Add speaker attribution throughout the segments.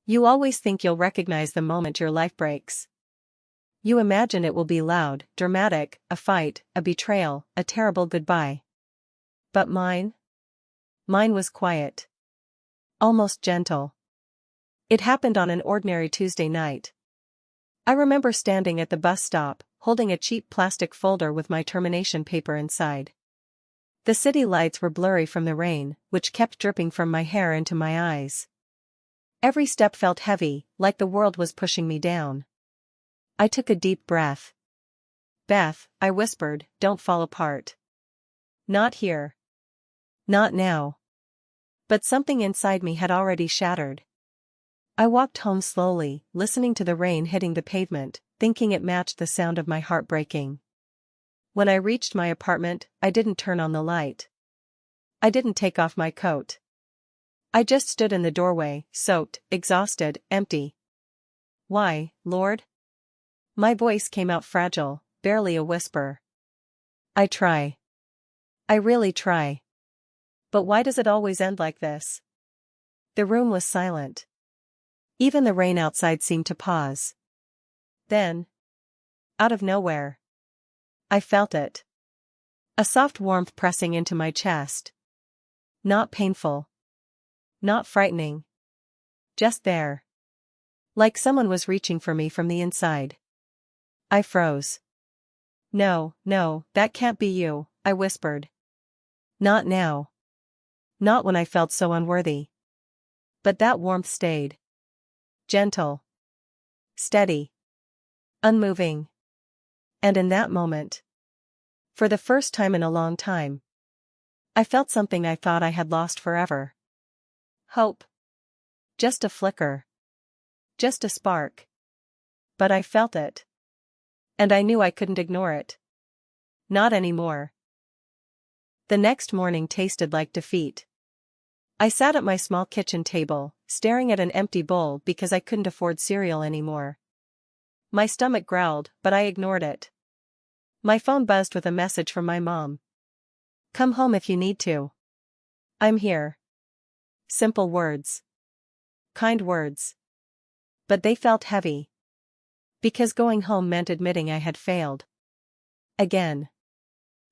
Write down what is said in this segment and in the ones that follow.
Speaker 1: You always think you'll recognize the moment your life breaks. You imagine it will be loud, dramatic, a fight, a betrayal, a terrible goodbye. But mine? Mine was quiet. Almost gentle. It happened on an ordinary Tuesday night. I remember standing at the bus stop, holding a cheap plastic folder with my termination paper inside. The city lights were blurry from the rain, which kept dripping from my hair into my eyes. Every step felt heavy, like the world was pushing me down. I took a deep breath. "Beth," I whispered, "don't fall apart. Not here. Not now." But something inside me had already shattered. I walked home slowly, listening to the rain hitting the pavement, thinking it matched the sound of my heart breaking. When I reached my apartment, I didn't turn on the light. I didn't take off my coat. I just stood in the doorway, soaked, exhausted, empty. "Why, Lord?" My voice came out fragile, barely a whisper. "I try. I really try. But why does it always end like this?" The room was silent. Even the rain outside seemed to pause. Then, out of nowhere, I felt it. A soft warmth pressing into my chest. Not painful. Not frightening. Just there. Like someone was reaching for me from the inside. I froze. "No, no, that can't be you," I whispered. "Not now. Not when I felt so unworthy." But that warmth stayed. Gentle. Steady. Unmoving. And in that moment, for the first time in a long time, I felt something I thought I had lost forever. Hope. Just a flicker. Just a spark. But I felt it. And I knew I couldn't ignore it. Not anymore. The next morning tasted like defeat. I sat at my small kitchen table, staring at an empty bowl because I couldn't afford cereal anymore. My stomach growled, but I ignored it. My phone buzzed with a message from my mom. "Come home if you need to. I'm here." Simple words. Kind words. But they felt heavy. Because going home meant admitting I had failed. Again.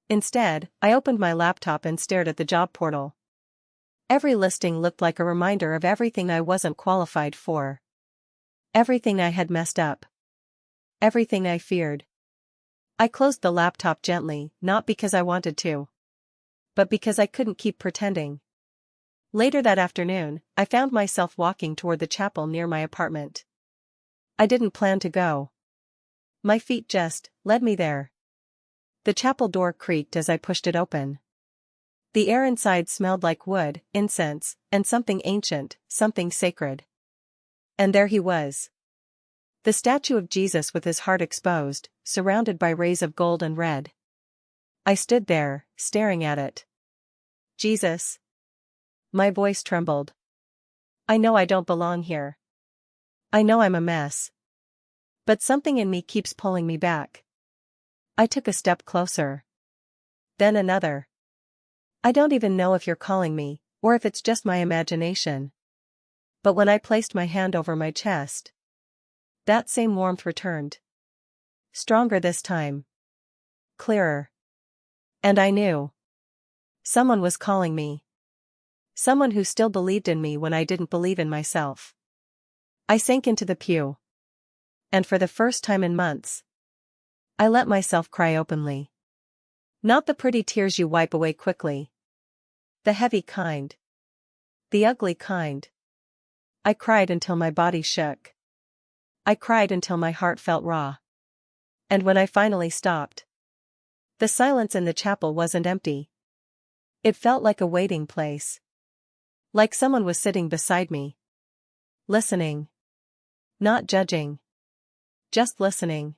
Speaker 1: Instead, I opened my laptop and stared at the job portal. Every listing looked like a reminder of everything I wasn't qualified for. Everything I had messed up. Everything I feared. I closed the laptop gently, not because I wanted to, but because I couldn't keep pretending. Later that afternoon, I found myself walking toward the chapel near my apartment. I didn't plan to go. My feet just led me there. The chapel door creaked as I pushed it open. The air inside smelled like wood, incense, and something ancient, something sacred. And there he was. The statue of Jesus with his heart exposed, surrounded by rays of gold and red. I stood there, staring at it. "Jesus." My voice trembled. "I know I don't belong here. I know I'm a mess. But something in me keeps pulling me back." I took a step closer. Then another. "I don't even know if you're calling me, or if it's just my imagination." But when I placed my hand over my chest, that same warmth returned. Stronger this time. Clearer. And I knew. Someone was calling me. Someone who still believed in me when I didn't believe in myself. I sank into the pew. And for the first time in months, I let myself cry openly. Not the pretty tears you wipe away quickly. The heavy kind. The ugly kind. I cried until my body shook. I cried until my heart felt raw. And when I finally stopped, the silence in the chapel wasn't empty. It felt like a waiting place. Like someone was sitting beside me. Listening. Not judging. Just listening.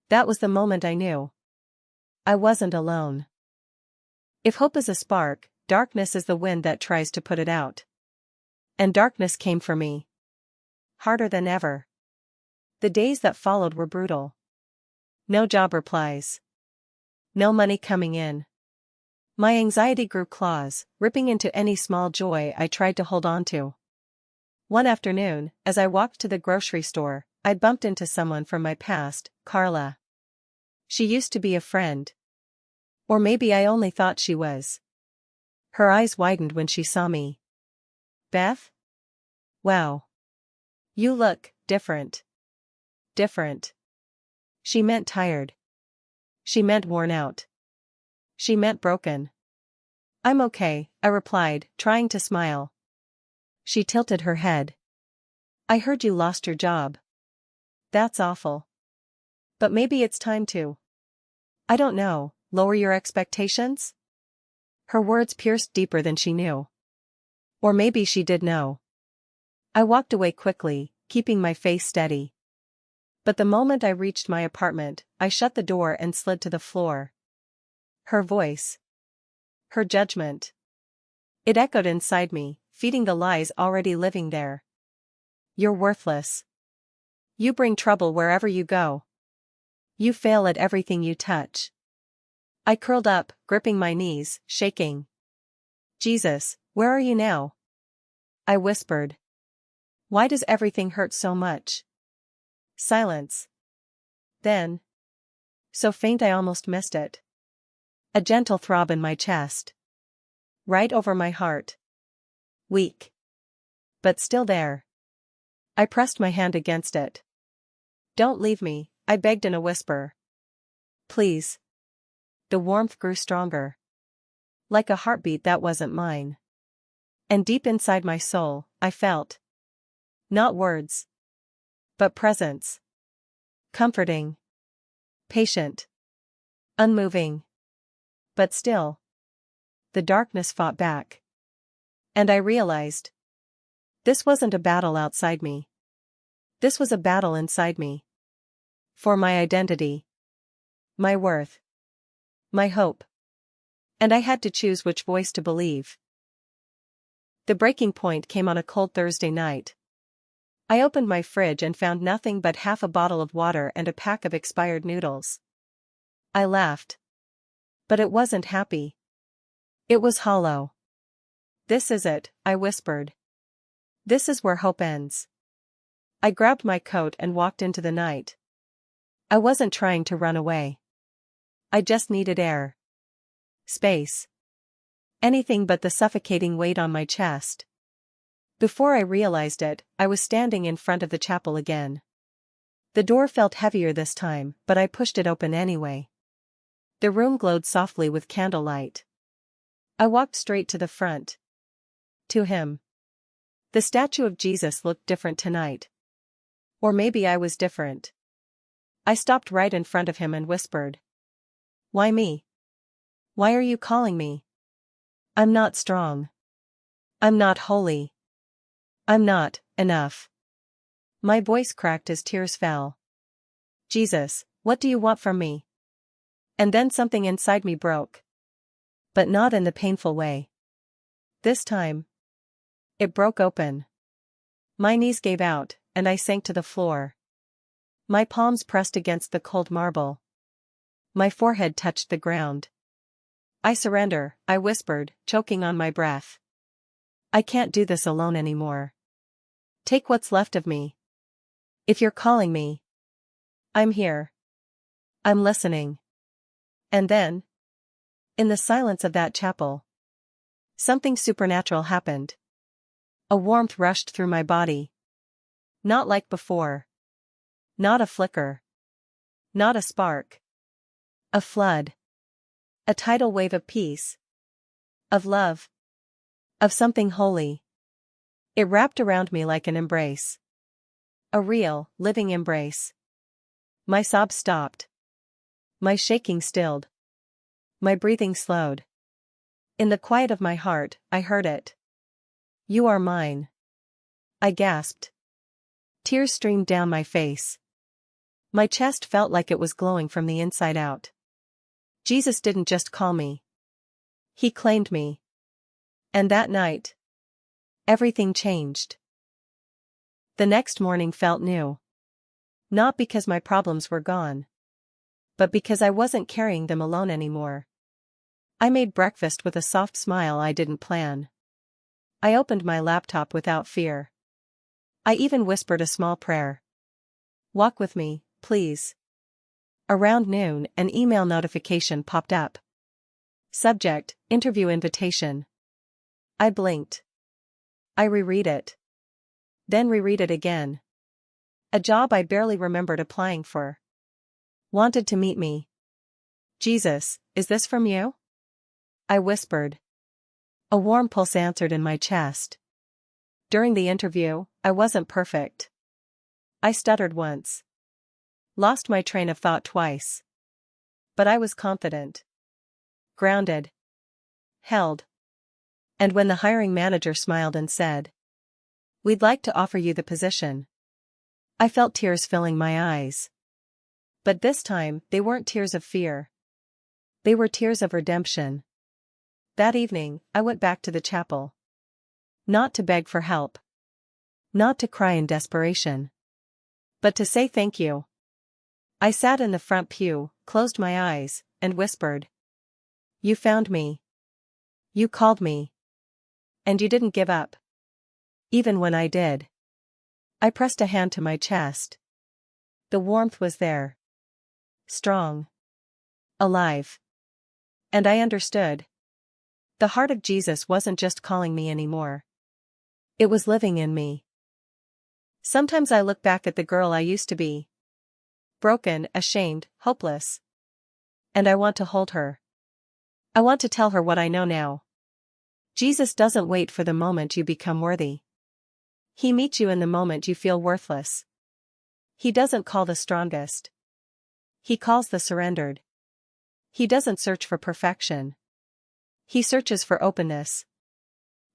Speaker 1: That was the moment I knew. I wasn't alone. If hope is a spark, darkness is the wind that tries to put it out. And darkness came for me. Harder than ever. The days that followed were brutal. No job replies. No money coming in. My anxiety grew claws, ripping into any small joy I tried to hold on to. One afternoon, as I walked to the grocery store, I bumped into someone from my past, Carla. She used to be a friend. Or maybe I only thought she was. Her eyes widened when she saw me. Beth? Wow. You look different. Different. She meant tired. She meant worn out. She meant broken. I'm okay, I replied, trying to smile. She tilted her head. I heard you lost your job. That's awful. But maybe it's time to. I don't know, lower your expectations? Her words pierced deeper than she knew. Or maybe she did know. I walked away quickly, keeping my face steady. But the moment I reached my apartment, I shut the door and slid to the floor. Her voice. Her judgment. It echoed inside me, feeding the lies already living there. You're worthless. You bring trouble wherever you go. You fail at everything you touch. I curled up, gripping my knees, shaking. Jesus, where are you now? I whispered. Why does everything hurt so much? Silence. Then. So faint I almost missed it. A gentle throb in my chest. Right over my heart. Weak. But still there. I pressed my hand against it. Don't leave me, I begged in a whisper. Please. The warmth grew stronger. Like a heartbeat that wasn't mine. And deep inside my soul, I felt. Not words. But presence. Comforting. Patient. Unmoving. But still. The darkness fought back. And I realized. This wasn't a battle outside me. This was a battle inside me. For my identity. My worth. My hope. And I had to choose which voice to believe. The breaking point came on a cold Thursday night. I opened my fridge and found nothing but half a bottle of water and a pack of expired noodles. I laughed. But it wasn't happy. It was hollow. This is it, I whispered. This is where hope ends. I grabbed my coat and walked into the night. I wasn't trying to run away. I just needed air. Space. Anything but the suffocating weight on my chest. Before I realized it, I was standing in front of the chapel again. The door felt heavier this time, but I pushed it open anyway. The room glowed softly with candlelight. I walked straight to the front. To him. The statue of Jesus looked different tonight. Or maybe I was different. I stopped right in front of him and whispered. Why me? Why are you calling me? I'm not strong. I'm not holy. I'm not enough. My voice cracked as tears fell. Jesus, what do you want from me? And then something inside me broke. But not in the painful way. This time. It broke open. My knees gave out, and I sank to the floor. My palms pressed against the cold marble. My forehead touched the ground. I surrender, I whispered, choking on my breath. I can't do this alone anymore. Take what's left of me. If you're calling me. I'm here. I'm listening. And then. In the silence of that chapel. Something supernatural happened. A warmth rushed through my body. Not like before. Not a flicker. Not a spark. A flood. A tidal wave of peace. Of love. Of something holy. It wrapped around me like an embrace. A real, living embrace. My sobs stopped. My shaking stilled. My breathing slowed. In the quiet of my heart, I heard it. You are mine. I gasped. Tears streamed down my face. My chest felt like it was glowing from the inside out. Jesus didn't just call me. He claimed me. And that night, everything changed. The next morning felt new. Not because my problems were gone. But because I wasn't carrying them alone anymore. I made breakfast with a soft smile I didn't plan. I opened my laptop without fear. I even whispered a small prayer. Walk with me, please. Around noon, an email notification popped up. Subject, interview invitation. I blinked. I reread it. Then reread it again. A job I barely remembered applying for. Wanted to meet me. Jesus, is this from you? I whispered. A warm pulse answered in my chest. During the interview, I wasn't perfect. I stuttered once. Lost my train of thought twice. But I was confident. Grounded. Held. And when the hiring manager smiled and said, "We'd like to offer you the position," I felt tears filling my eyes. But this time, they weren't tears of fear. They were tears of redemption. That evening, I went back to the chapel. Not to beg for help. Not to cry in desperation. But to say thank you. I sat in the front pew, closed my eyes, and whispered. You found me. You called me. And you didn't give up. Even when I did. I pressed a hand to my chest. The warmth was there. Strong. Alive. And I understood. The heart of Jesus wasn't just calling me anymore. It was living in me. Sometimes I look back at the girl I used to be. Broken, ashamed, hopeless. And I want to hold her. I want to tell her what I know now. Jesus doesn't wait for the moment you become worthy. He meets you in the moment you feel worthless. He doesn't call the strongest. He calls the surrendered. He doesn't search for perfection. He searches for openness.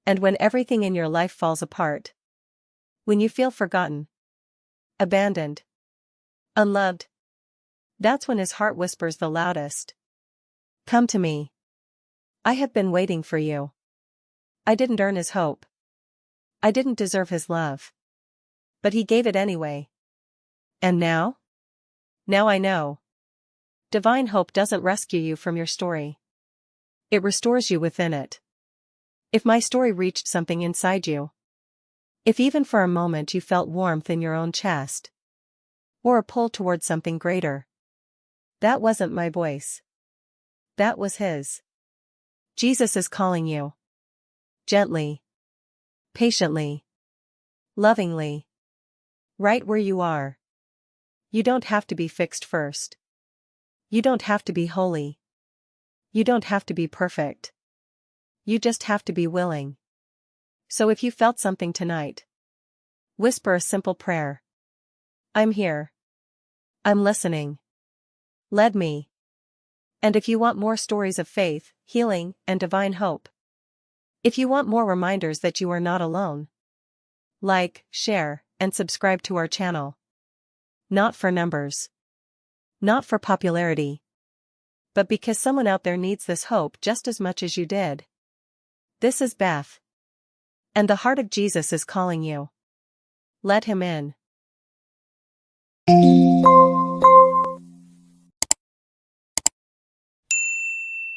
Speaker 1: And when everything in your life falls apart, when you feel forgotten, abandoned, unloved, that's when his heart whispers the loudest. Come to me. I have been waiting for you. I didn't earn his hope. I didn't deserve his love. But he gave it anyway. And now? Now I know. Divine hope doesn't rescue you from your story. It restores you within it. If my story reached something inside you, if even for a moment you felt warmth in your own chest, or a pull toward something greater, that wasn't my voice. That was his. Jesus is calling you. Gently. Patiently. Lovingly. Right where you are. You don't have to be fixed first. You don't have to be holy. You don't have to be perfect. You just have to be willing. So if you felt something tonight, whisper a simple prayer. I'm here. I'm listening. Lead me. And if you want more stories of faith, healing, and divine hope, if you want more reminders that you are not alone, like, share, and subscribe to our channel. Not for numbers. Not for popularity. But because someone out there needs this hope just as much as you did. This is Beth. And the heart of Jesus is calling you. Let him in.